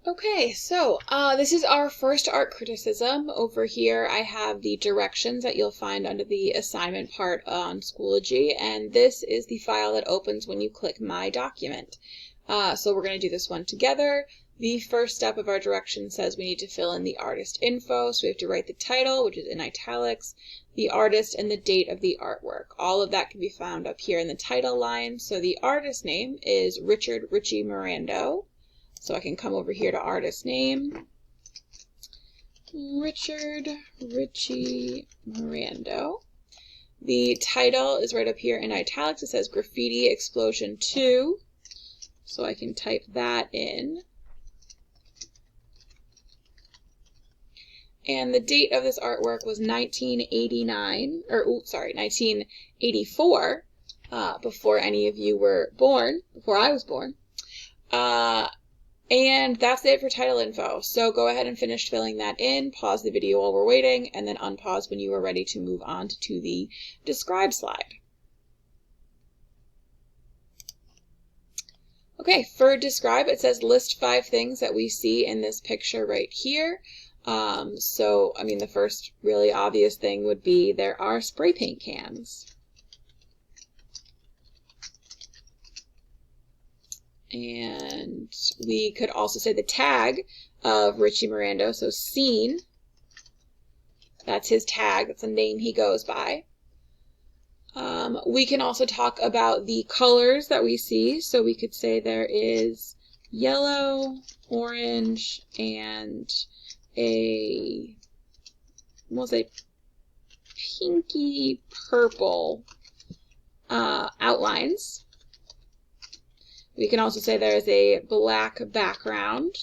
Okay, so this is our first art criticism. Over here I have the directions that you'll find under the assignment part on Schoology, and this is the file that opens when you click My Document. So we're going to do this one together. The first step of our direction says we need to fill in the artist info, so we have to write the title, which is in italics, the artist, and the date of the artwork. All of that can be found up here in the title line. So the artist name is RichieMirando. So I can come over here to artist name, RichieMirando. The title is right up here in italics. It says Graffiti Explosion 2. So I can type that in. And the date of this artwork was 1984, before any of you were born, before I was born. And that's it for title info. So go ahead and finish filling that in, pause the video while we're waiting, and then unpause when you are ready to move on to the describe slide. Okay, for describe, it says list 5 things that we see in this picture right here. The first really obvious thing would be there are spray paint cans. And we could also say the tag of RichieMirando, so scene, that's his tag, that's the name he goes by. We can also talk about the colors that we see, so we could say there is yellow, orange, and we'll say pinky purple outlines. We can also say there is a black background,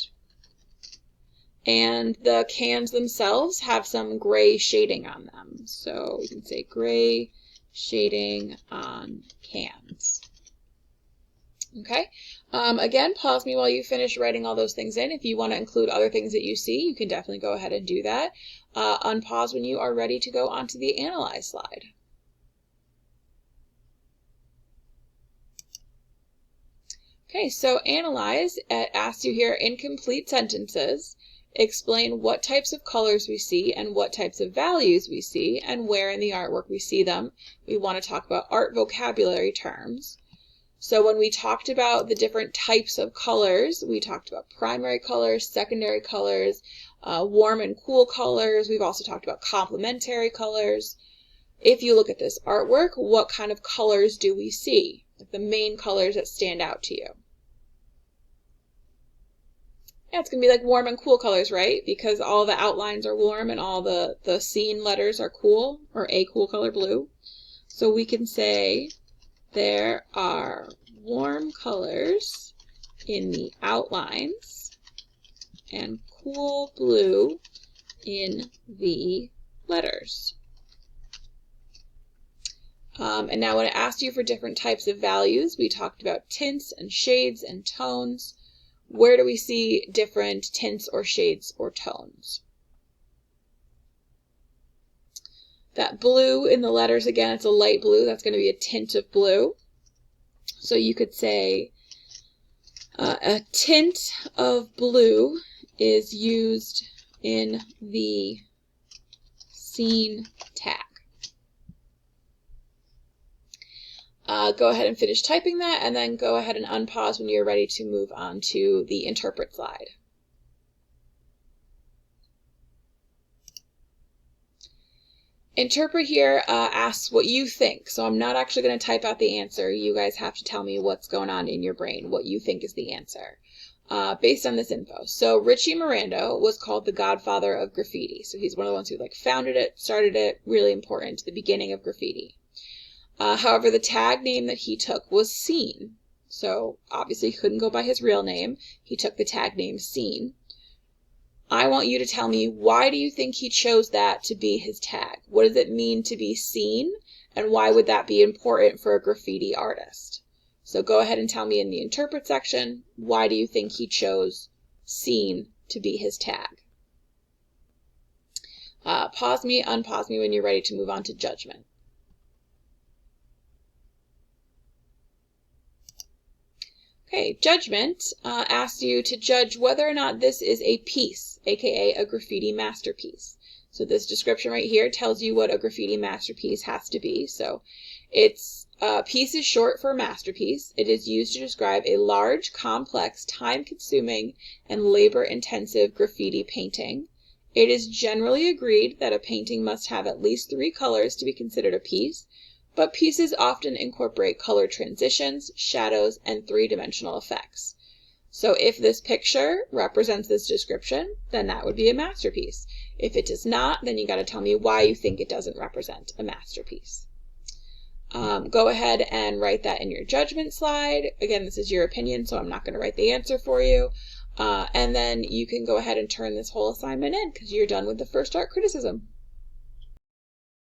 and the cans themselves have some gray shading on them. So we can say gray shading on cans. Okay, again, pause me while you finish writing all those things in. If you want to include other things that you see, you can definitely go ahead and do that. Unpause when you are ready to go onto the Analyze slide. Okay, so Analyze, it asks you here, in complete sentences, explain what types of colors we see and what types of values we see and where in the artwork we see them. We want to talk about art vocabulary terms. So when we talked about the different types of colors, we talked about primary colors, secondary colors, warm and cool colors. We've also talked about complementary colors. If you look at this artwork, what kind of colors do we see? Like the main colors that stand out to you. Yeah, it's going to be like warm and cool colors, right? Because all the outlines are warm and all the scene letters are cool, or a cool color blue. So we can say there are warm colors in the outlines and cool blue in the letters. And now when it asked you for different types of values, we talked about tints and shades and tones. Where do we see different tints or shades or tones? That blue in the letters, again, it's a light blue. That's going to be a tint of blue. So you could say a tint of blue is used in the scene tag. Go ahead and finish typing that, and then go ahead and unpause when you're ready to move on to the interpret slide. Interpret here asks what you think. So I'm not actually going to type out the answer. You guys have to tell me what's going on in your brain, what you think is the answer, based on this info. So RichieMirando was called the godfather of graffiti. So he's one of the ones who founded it, started it, really important to the beginning of graffiti. However, the tag name that he took was Scene. So obviously he couldn't go by his real name. He took the tag name Scene. I want you to tell me, why do you think he chose that to be his tag? What does it mean to be seen? And why would that be important for a graffiti artist? So go ahead and tell me in the interpret section, why do you think he chose Scene to be his tag? Pause me, unpause me when you're ready to move on to judgment. Okay, judgment asks you to judge whether or not this is a piece, aka a graffiti masterpiece. So this description right here tells you what a graffiti masterpiece has to be. So piece is short for masterpiece. It is used to describe a large, complex, time-consuming, and labor-intensive graffiti painting. It is generally agreed that a painting must have at least 3 colors to be considered a piece, but pieces often incorporate color transitions, shadows, and 3-dimensional effects. So if this picture represents this description, then that would be a masterpiece. If it does not, then you got to tell me why you think it doesn't represent a masterpiece. Go ahead and write that in your judgment slide. Again, this is your opinion, so I'm not going to write the answer for you. And then you can go ahead and turn this whole assignment in because you're done with the first art criticism.